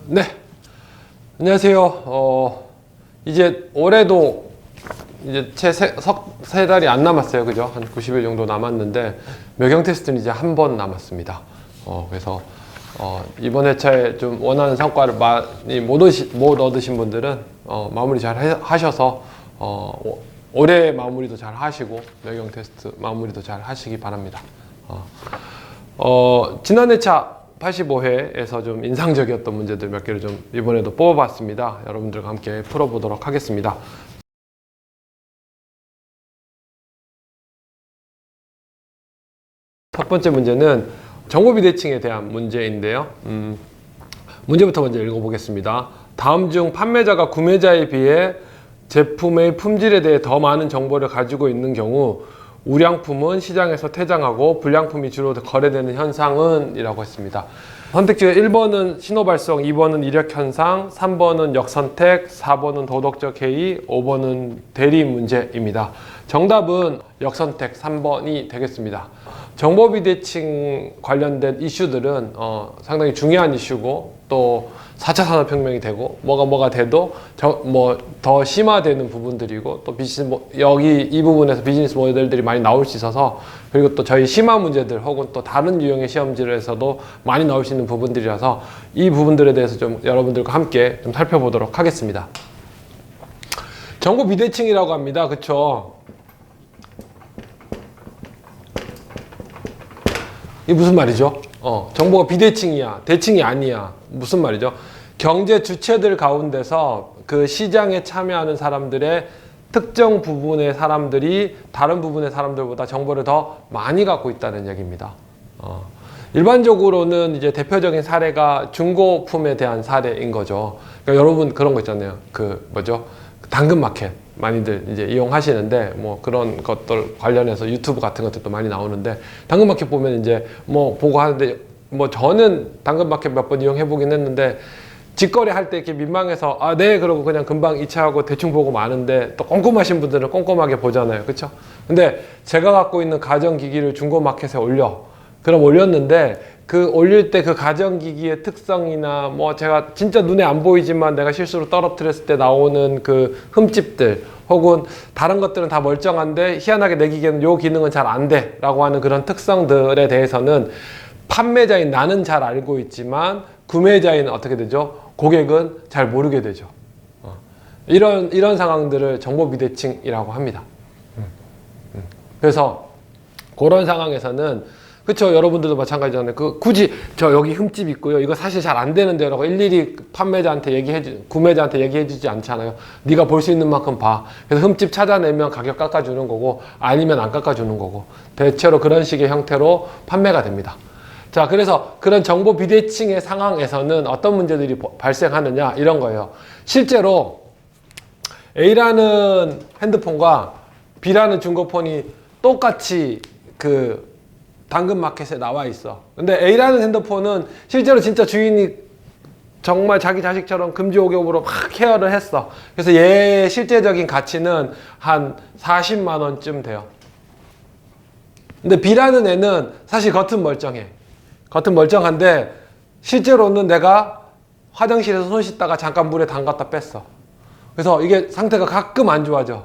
네, 안녕하세요. 이제 올해도 이제 채 세 달이 안 남았어요. 그죠? 한 90일 정도 남았는데, 매경 테스트는 이제 한 번 남았습니다. 그래서, 이번 회차에 좀 원하는 성과를 많이 못 얻으신 분들은, 마무리 잘 하셔서, 올해 마무리도 잘 하시고, 매경 테스트 마무리도 잘 하시기 바랍니다. 지난 회차 85회에서 좀 인상적이었던 문제들 몇 개를 좀 이번에도 뽑아봤습니다. 여러분들과 함께 풀어보도록 하겠습니다. 첫 번째 문제는 정보 비대칭에 대한 문제인데요. 문제부터 먼저 읽어보겠습니다. 다음 중 판매자가 구매자에 비해 제품의 품질에 대해 더 많은 정보를 가지고 있는 경우 우량품은 시장에서 퇴장하고 불량품이 주로 거래되는 현상은? 이라고 했습니다. 선택지가 1번은 신호발송, 2번은 이력현상, 3번은 역선택, 4번은 도덕적 해이, 5번은 대리 문제입니다. 정답은 역선택 3번이 되겠습니다. 정보 비대칭 관련된 이슈들은 상당히 중요한 이슈고, 또 4차 산업혁명이 되고 뭐가 돼도 더 심화되는 부분들이고, 또 여기 이 부분에서 비즈니스 모델들이 많이 나올 수 있어서, 그리고 또 저희 심화 문제들 혹은 또 다른 유형의 시험지에서도 많이 나올 수 있는 부분들이라서 이 부분들에 대해서 좀 여러분들과 함께 좀 살펴보도록 하겠습니다. 정보 비대칭이라고 합니다. 그쵸? 이게 무슨 말이죠? 정보가 비대칭이야, 대칭이 아니야. 무슨 말이죠? 경제 주체들 가운데서 그 시장에 참여하는 사람들의 특정 부분의 사람들이 다른 부분의 사람들보다 정보를 더 많이 갖고 있다는 얘기입니다. 일반적으로는 이제 대표적인 사례가 중고품에 대한 사례인 거죠. 그러니까 여러분 그런 거 있잖아요. 당근마켓 많이들 이제 이용하시는데, 뭐 그런 것들 관련해서 유튜브 같은 것들도 많이 나오는데, 당근마켓 보면 이제 뭐 보고 하는데, 뭐 저는 당근마켓 몇 번 이용해 보긴 했는데, 직거래 할 때 이렇게 민망해서 네 그러고 그냥 금방 이체하고 대충 보고 마는데, 또 꼼꼼하신 분들은 꼼꼼하게 보잖아요. 그쵸? 근데 제가 갖고 있는 가전기기를 중고마켓에 그럼 올렸는데, 그 올릴 때 그 가전기기의 특성이나 뭐 제가 진짜 눈에 안 보이지만 내가 실수로 떨어뜨렸을 때 나오는 그 흠집들, 혹은 다른 것들은 다 멀쩡한데 희한하게 내 기계는 요 기능은 잘 안 돼 라고 하는 그런 특성들에 대해서는 판매자인 나는 잘 알고 있지만 구매자인 어떻게 되죠? 고객은 잘 모르게 되죠. 이런 상황들을 정보 비대칭이라고 합니다. 그래서 그런 상황에서는, 그쵸, 여러분들도 마찬가지잖아요. 굳이 여기 흠집 있고요, 이거 사실 잘 안 되는데 라고 일일이 판매자한테 구매자한테 얘기해 주지 않잖아요. 네가 볼 수 있는 만큼 봐. 그래서 흠집 찾아내면 가격 깎아주는 거고, 아니면 안 깎아주는 거고, 대체로 그런 식의 형태로 판매가 됩니다. 자, 그래서 그런 정보 비대칭의 상황에서는 어떤 문제들이 발생하느냐, 이런 거예요. 실제로 A라는 핸드폰과 B라는 중고폰이 똑같이 당근마켓에 나와 있어. 근데 A라는 핸드폰은 실제로 진짜 주인이 정말 자기 자식처럼 금지옥욕으로 막 케어를 했어. 그래서 얘의 실제적인 가치는 한 40만 원쯤 돼요. 근데 B라는 애는 사실 겉은 멀쩡해. 겉은 멀쩡한데 실제로는 내가 화장실에서 손 씻다가 잠깐 물에 담갔다 뺐어. 그래서 이게 상태가 가끔 안 좋아져.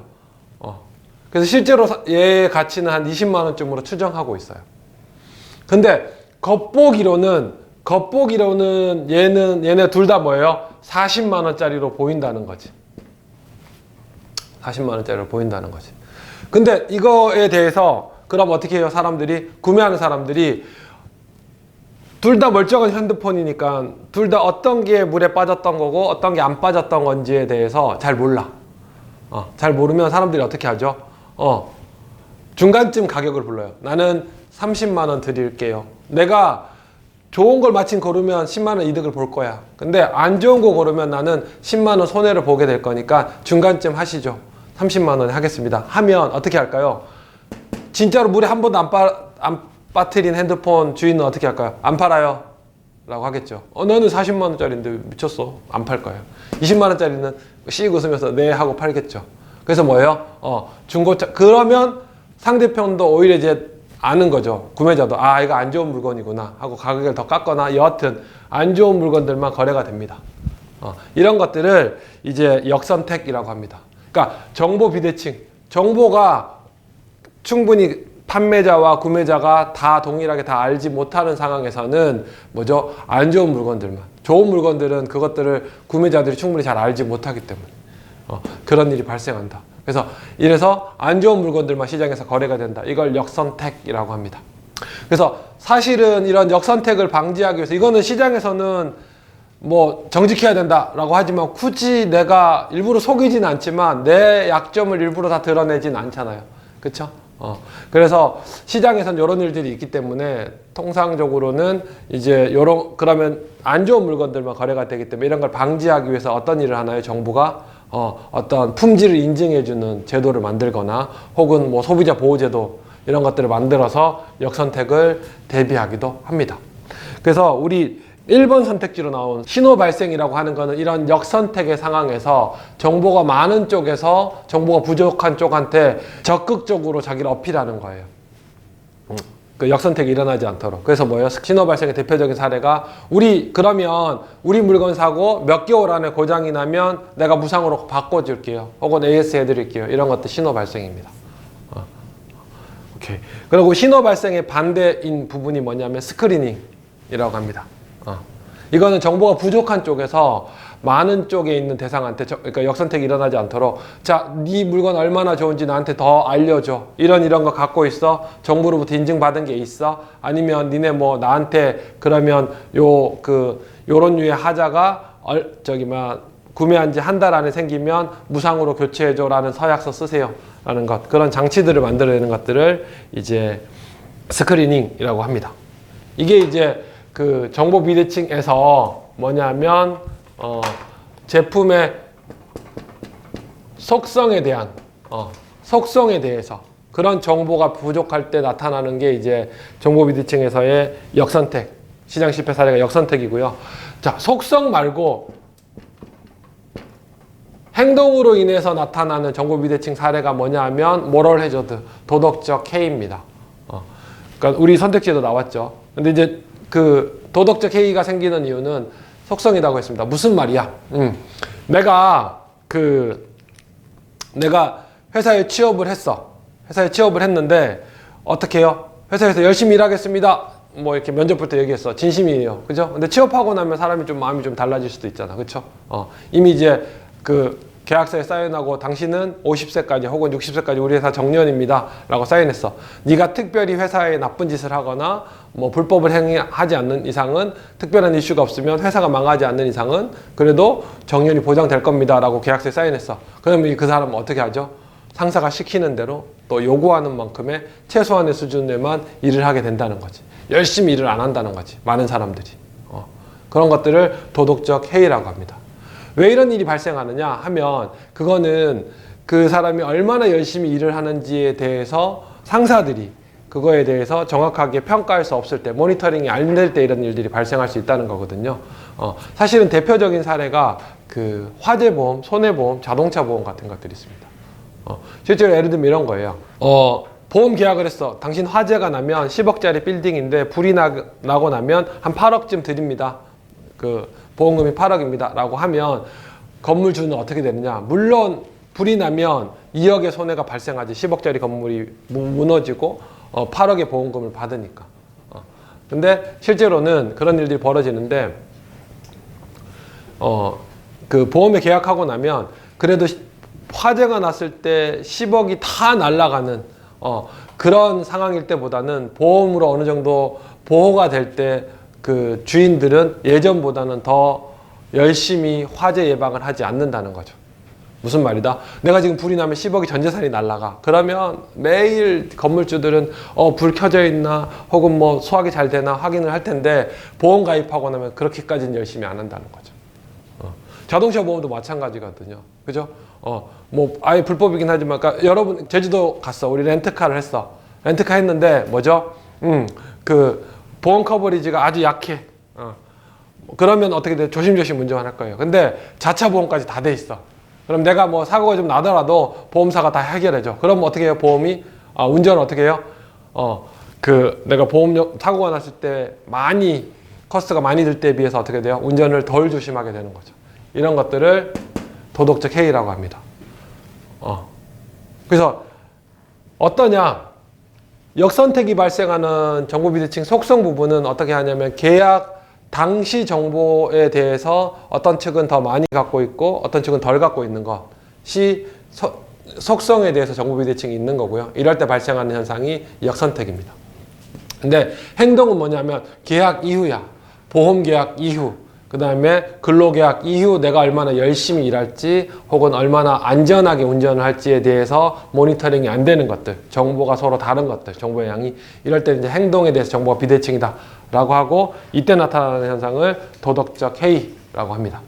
그래서 실제로 얘의 가치는 한 20만 원쯤으로 추정하고 있어요. 근데 겉보기로는 얘네 둘 다 뭐예요? 40만 원짜리로 보인다는 거지. 40만 원짜리로 보인다는 거지. 근데 이거에 대해서 그럼 어떻게 해요? 구매하는 사람들이 둘 다 멀쩡한 핸드폰이니까 둘 다 어떤 게 물에 빠졌던 거고 어떤 게 안 빠졌던 건지에 대해서 잘 몰라. 잘 모르면 사람들이 어떻게 하죠? 중간쯤 가격을 불러요. 나는 30만 원 드릴게요. 내가 좋은 걸 마침 고르면 10만 원 이득을 볼 거야. 근데 안 좋은 거 고르면 나는 10만 원 손해를 보게 될 거니까 중간쯤 하시죠. 30만 원에 하겠습니다. 하면 어떻게 할까요? 진짜로 물에 한 번도 안 빠뜨린 핸드폰 주인은 어떻게 할까요? 안 팔아요 라고 하겠죠. 너는 40만 원짜리인데 미쳤어. 안 팔 거예요. 20만 원짜리는 씩 웃으면서 네 하고 팔겠죠. 그래서 뭐예요? 중고차. 그러면 상대편도 오히려 이제 아는 거죠. 구매자도 이거 안 좋은 물건이구나 하고 가격을 더 깎거나, 여하튼 안 좋은 물건들만 거래가 됩니다. 이런 것들을 이제 역선택이라고 합니다. 그러니까 정보 비대칭, 정보가 충분히 판매자와 구매자가 다 동일하게 다 알지 못하는 상황에서는 뭐죠? 안 좋은 물건들만. 좋은 물건들은 그것들을 구매자들이 충분히 잘 알지 못하기 때문에 그런 일이 발생한다. 그래서 이래서 안 좋은 물건들만 시장에서 거래가 된다. 이걸 역선택이라고 합니다. 그래서 사실은 이런 역선택을 방지하기 위해서 이거는 시장에서는 뭐 정직해야 된다라고 하지만 굳이 내가 일부러 속이진 않지만 내 약점을 일부러 다 드러내진 않잖아요. 그렇죠? 그래서 시장에선 이런 일들이 있기 때문에 통상적으로는 이제 그러면 안 좋은 물건들만 거래가 되기 때문에 이런 걸 방지하기 위해서 어떤 일을 하나요? 정부가 어떤 품질을 인증해주는 제도를 만들거나 혹은 뭐 소비자 보호제도 이런 것들을 만들어서 역선택을 대비하기도 합니다. 그래서 우리 1번 선택지로 나온 신호 발생이라고 하는 거는 이런 역선택의 상황에서 정보가 많은 쪽에서 정보가 부족한 쪽한테 적극적으로 자기를 어필하는 거예요. 그 역선택이 일어나지 않도록. 그래서 뭐예요? 신호 발생의 대표적인 사례가 그러면 우리 물건 사고 몇 개월 안에 고장이 나면 내가 무상으로 바꿔줄게요. 혹은 AS 해드릴게요. 이런 것도 신호 발생입니다. 오케이. 그리고 신호 발생의 반대인 부분이 뭐냐면 스크리닝이라고 합니다. 이거는 정보가 부족한 쪽에서 많은 쪽에 있는 대상한테 그러니까 역선택이 일어나지 않도록 자, 네 물건 얼마나 좋은지 나한테 더 알려줘. 이런 거 갖고 있어? 정부로부터 인증받은 게 있어? 아니면 니네 뭐 나한테 그러면 요런 류의 하자가 구매한 지 한 달 안에 생기면 무상으로 교체해줘 라는 서약서 쓰세요 라는 것, 그런 장치들을 만들어내는 것들을 이제 스크리닝이라고 합니다. 이게 이제 그 정보 비대칭에서 뭐냐면 제품의 속성에 대해서 그런 정보가 부족할 때 나타나는 게 이제 정보 비대칭에서의 역선택, 시장 실패 사례가 역선택이고요. 자, 속성 말고 행동으로 인해서 나타나는 정보 비대칭 사례가 뭐냐 하면 모럴 해저드, 도덕적 해이입니다. 그러니까 우리 선택지에도 나왔죠. 근데 이제 그 도덕적 해이가 생기는 이유는 속성이라고 했습니다. 무슨 말이야? 내가 회사에 취업을 했어. 회사에 취업을 했는데 어떻게 해요? 회사에서 열심히 일하겠습니다. 뭐 이렇게 면접 볼 때 얘기했어. 진심이에요. 그죠? 근데 취업하고 나면 사람이 좀 마음이 좀 달라질 수도 있잖아. 그쵸? 이미 이제 계약서에 사인하고 당신은 50세까지 혹은 60세까지 우리 회사 정년입니다 라고 사인했어. 네가 특별히 회사에 나쁜 짓을 하거나 뭐 불법을 행하지 않는 이상은, 특별한 이슈가 없으면, 회사가 망하지 않는 이상은 그래도 정년이 보장될 겁니다 라고 계약서에 사인했어. 그러면 그 사람은 어떻게 하죠? 상사가 시키는 대로 또 요구하는 만큼의 최소한의 수준에만 일을 하게 된다는 거지. 열심히 일을 안 한다는 거지, 많은 사람들이. 그런 것들을 도덕적 해이라고 합니다. 왜 이런 일이 발생하느냐 하면 그거는 그 사람이 얼마나 열심히 일을 하는지에 대해서 상사들이 그거에 대해서 정확하게 평가할 수 없을 때, 모니터링이 안 될 때 이런 일들이 발생할 수 있다는 거거든요. 사실은 대표적인 사례가 그 화재보험, 손해보험, 자동차 보험 같은 것들이 있습니다. 실제로 예를 들면 이런 거예요. 보험 계약을 했어. 당신 화재가 나면 10억짜리 빌딩인데 불이 나고 나면 한 8억쯤 드립니다. 보험금이 8억입니다 라고 하면 건물주는 어떻게 되느냐, 물론 불이 나면 2억의 손해가 발생하지. 10억짜리 건물이 무너지고 8억의 보험금을 받으니까. 근데 실제로는 그런 일들이 벌어지는데 그 보험에 계약하고 나면 그래도 화재가 났을 때 10억이 다 날아가는 그런 상황일 때보다는 보험으로 어느 정도 보호가 될 때 그 주인들은 예전보다는 더 열심히 화재 예방을 하지 않는다는 거죠. 무슨 말이다? 내가 지금 불이 나면 10억이 전 재산이 날아가. 그러면 매일 건물주들은 불 켜져 있나 혹은 뭐 소화기 잘 되나 확인을 할 텐데 보험 가입하고 나면 그렇게까지는 열심히 안 한다는 거죠. 자동차 보험도 마찬가지거든요. 그죠? 뭐 아예 불법이긴 하지만, 그러니까 여러분 제주도 갔어. 우리 렌트카를 했어. 렌트카 했는데 뭐죠? 보험 커버리지가 아주 약해. 그러면 어떻게 돼? 조심조심 운전할 거예요. 근데 자차 보험까지 다 돼 있어. 그럼 내가 뭐 사고가 좀 나더라도 보험사가 다 해결해줘. 그럼 어떻게 해요? 보험이 운전을 어떻게 해요? 내가 사고가 났을 때 많이 커스트가 많이 들 때에 비해서 어떻게 돼요? 운전을 덜 조심하게 되는 거죠. 이런 것들을 도덕적 해이라고 합니다. 그래서 어떠냐? 역선택이 발생하는 정보비대칭 속성 부분은 어떻게 하냐면 계약 당시 정보에 대해서 어떤 측은 더 많이 갖고 있고 어떤 측은 덜 갖고 있는 것이 속성에 대해서 정보비대칭이 있는 거고요. 이럴 때 발생하는 현상이 역선택입니다. 근데 행동은 뭐냐면 계약 이후야. 보험계약 이후, 그 다음에 근로계약 이후 내가 얼마나 열심히 일할지 혹은 얼마나 안전하게 운전을 할지에 대해서 모니터링이 안 되는 것들, 정보가 서로 다른 것들, 정보의 양이, 이럴 때 이제 행동에 대해서 정보가 비대칭이다 라고 하고, 이때 나타나는 현상을 도덕적 해이라고 합니다.